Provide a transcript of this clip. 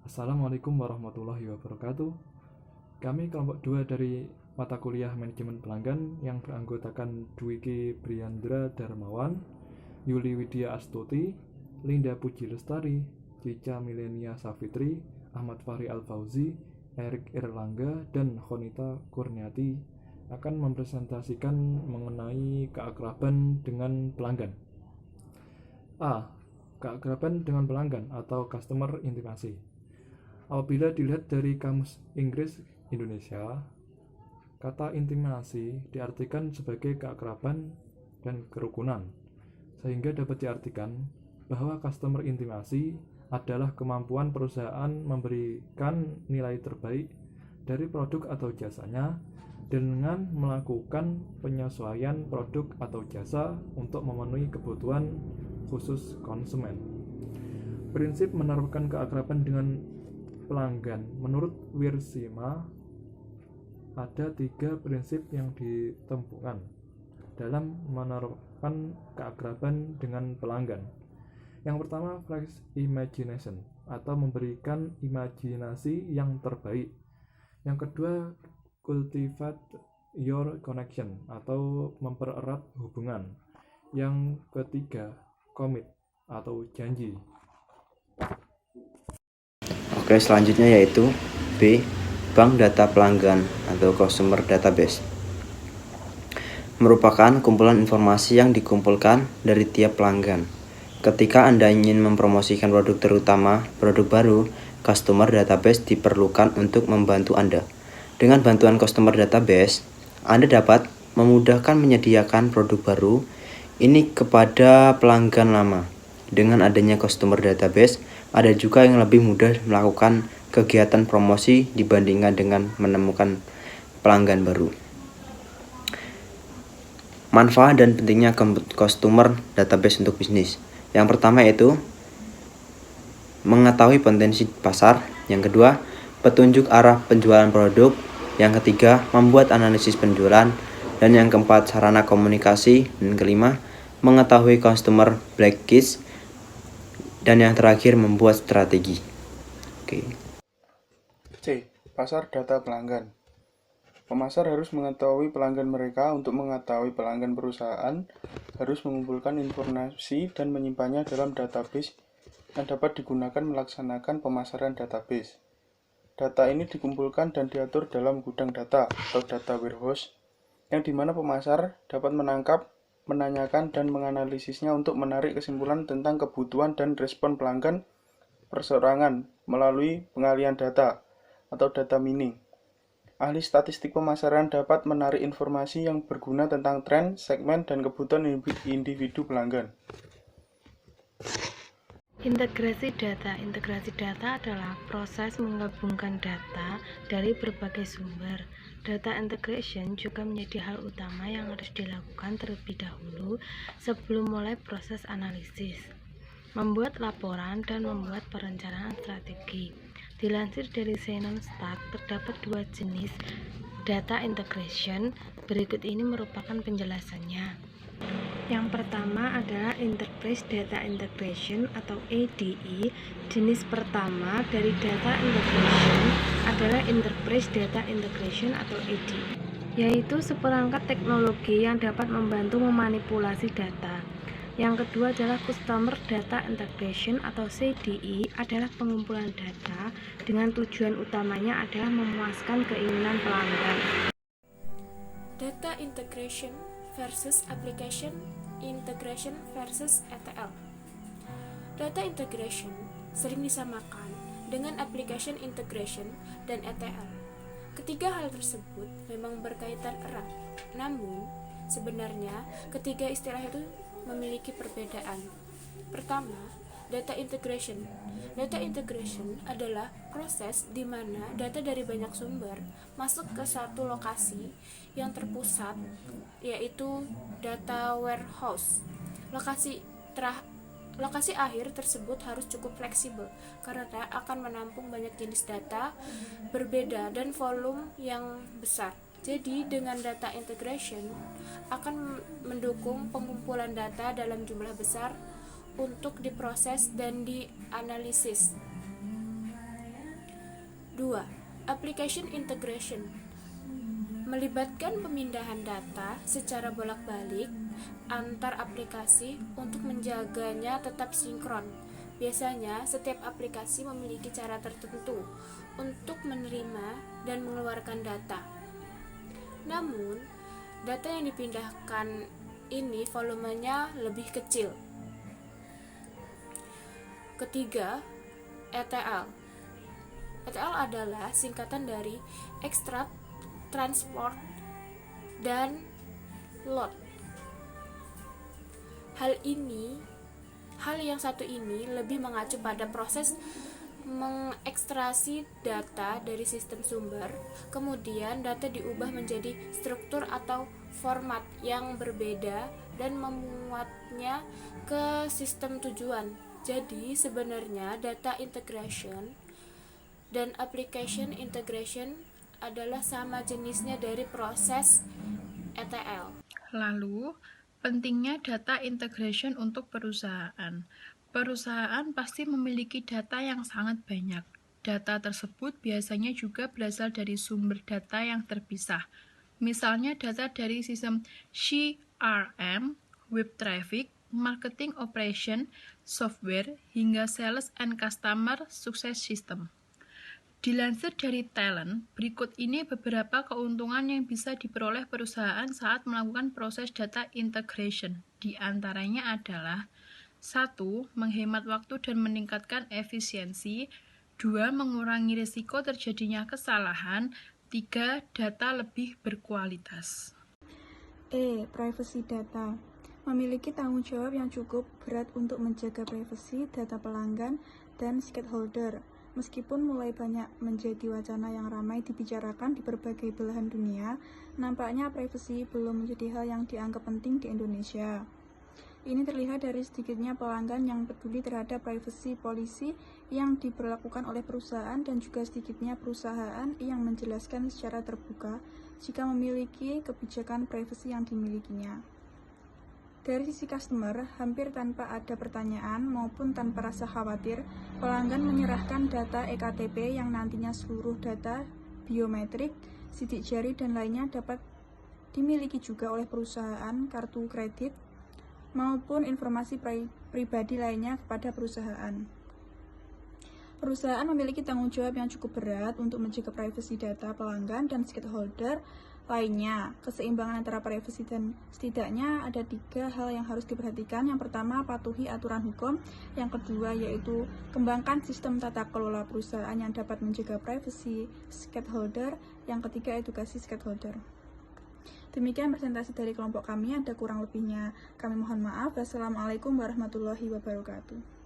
Assalamualaikum warahmatullahi wabarakatuh. Kami kelompok 2 dari mata kuliah Manajemen Pelanggan yang beranggotakan Dwiki Briandra Darmawan, Yuli Widya Astuti, Linda Puji Lestari, Cica Milenia Safitri, Ahmad Fahri Al-Fauzi, Erik Erlangga, dan Khonita Kurniati akan mempresentasikan mengenai keakraban dengan pelanggan. A. Keakraban dengan pelanggan atau customer intimacy. Apabila dilihat dari Kamus Inggris Indonesia, kata intimasi diartikan sebagai keakraban dan kerukunan, sehingga dapat diartikan bahwa customer intimasi adalah kemampuan perusahaan memberikan nilai terbaik dari produk atau jasanya dengan melakukan penyesuaian produk atau jasa untuk memenuhi kebutuhan khusus konsumen. Prinsip menaruhkan keakraban dengan pelanggan menurut Wirsima ada 3 prinsip yang ditempuhkan dalam menaruhkan keakraban dengan pelanggan. Yang pertama, flex imagination atau memberikan imajinasi yang terbaik. Yang kedua, cultivate your connection atau mempererat hubungan. Yang ketiga, commit atau janji. Oke, selanjutnya yaitu B. Bank data pelanggan atau customer database. Merupakan kumpulan informasi yang dikumpulkan dari tiap pelanggan. Ketika Anda ingin mempromosikan produk, terutama produk baru, customer database diperlukan untuk membantu Anda. Dengan bantuan customer database, Anda dapat memudahkan menyediakan produk baru ini kepada pelanggan lama. Dengan adanya customer database, ada juga yang lebih mudah melakukan kegiatan promosi dibandingkan dengan menemukan pelanggan baru. Manfaat dan pentingnya customer database untuk bisnis. Yang pertama yaitu mengetahui potensi pasar. Yang kedua, petunjuk arah penjualan produk. Yang ketiga, membuat analisis penjualan. Dan yang keempat, sarana komunikasi. Dan kelima, mengetahui customer blacklist. Dan yang terakhir, membuat strategi. Oke. C. Pasar data pelanggan. Pemasar harus mengetahui pelanggan mereka. Untuk mengetahui pelanggan perusahaan, harus mengumpulkan informasi dan menyimpannya dalam database yang dapat digunakan melaksanakan pemasaran database. Data ini dikumpulkan dan diatur dalam gudang data atau data warehouse, yang dimana pemasar dapat menangkap, menanyakan, dan menganalisisnya untuk menarik kesimpulan tentang kebutuhan dan respon pelanggan perseorangan melalui pengalian data atau data mining. Ahli statistik pemasaran dapat menarik informasi yang berguna tentang tren, segmen, dan kebutuhan individu pelanggan. Integrasi data. Integrasi data adalah proses menggabungkan data dari berbagai sumber. Data integration juga menjadi hal utama yang harus dilakukan terlebih dahulu sebelum mulai proses analisis, membuat laporan, dan membuat perencanaan strategi. Dilansir dari Shannon Stark, terdapat 2 jenis data integration. Berikut ini merupakan penjelasannya. Yang pertama adalah Enterprise Data Integration atau EDI. Jenis pertama dari data integration adalah Enterprise Data Integration atau EDI, yaitu seperangkat teknologi yang dapat membantu memanipulasi data. Yang kedua adalah Customer Data Integration atau CDI, adalah pengumpulan data dengan tujuan utamanya adalah memuaskan keinginan pelanggan. Data integration versus application integration versus ETL. Data integration sering disamakan dengan application integration dan ETL. Ketiga hal tersebut memang berkaitan erat, namun sebenarnya ketiga istilah itu memiliki perbedaan. Pertama, data integration. Data integration adalah proses di mana data dari banyak sumber masuk ke satu lokasi yang terpusat, yaitu data warehouse. Lokasi akhir tersebut harus cukup fleksibel karena akan menampung banyak jenis data berbeda dan volume yang besar. Jadi dengan data integration akan mendukung pengumpulan data dalam jumlah besar untuk diproses dan dianalisis. 2. Application integration melibatkan pemindahan data secara bolak-balik antar aplikasi untuk menjaganya tetap sinkron. Biasanya, setiap aplikasi memiliki cara tertentu untuk menerima dan mengeluarkan data. Namun, data yang dipindahkan ini volumenya lebih kecil. Ketiga, ETL. ETL adalah singkatan dari extract, transport, dan load. Hal yang satu ini lebih mengacu pada proses mengekstrasi data dari sistem sumber, kemudian data diubah menjadi struktur atau format yang berbeda dan memuatnya ke sistem tujuan. Jadi sebenarnya data integration dan application integration adalah sama jenisnya dari proses ETL. Lalu, pentingnya data integration untuk perusahaan. Perusahaan pasti memiliki data yang sangat banyak. Data tersebut biasanya juga berasal dari sumber data yang terpisah. Misalnya data dari sistem CRM, web traffic, marketing operation, software, hingga sales and customer success system. Dilansir dari Talent, berikut ini beberapa keuntungan yang bisa diperoleh perusahaan saat melakukan proses data integration. Di antaranya adalah 1. Menghemat waktu dan meningkatkan efisiensi. 2. Mengurangi risiko terjadinya kesalahan. 3. Data lebih berkualitas. Privacy data. Memiliki tanggung jawab yang cukup berat untuk menjaga privasi data pelanggan dan stakeholder. Meskipun mulai banyak menjadi wacana yang ramai dibicarakan di berbagai belahan dunia, nampaknya privasi belum menjadi hal yang dianggap penting di Indonesia. Ini terlihat dari sedikitnya pelanggan yang peduli terhadap privasi policy yang diberlakukan oleh perusahaan dan juga sedikitnya perusahaan yang menjelaskan secara terbuka jika memiliki kebijakan privasi yang dimilikinya. Dari sisi customer, hampir tanpa ada pertanyaan maupun tanpa rasa khawatir, pelanggan menyerahkan data eKTP yang nantinya seluruh data biometrik, sidik jari, dan lainnya dapat dimiliki juga oleh perusahaan, kartu kredit, maupun informasi pribadi lainnya kepada perusahaan. Perusahaan memiliki tanggung jawab yang cukup berat untuk menjaga privasi data pelanggan dan stakeholder lainnya. Keseimbangan antara privasi dan setidaknya ada 3 hal yang harus diperhatikan. Yang pertama, patuhi aturan hukum. Yang kedua, yaitu kembangkan sistem tata kelola perusahaan yang dapat menjaga privasi stakeholder. Yang ketiga, edukasi stakeholder. Demikian presentasi dari kelompok kami, ada kurang lebihnya kami mohon maaf. Wassalamualaikum warahmatullahi wabarakatuh.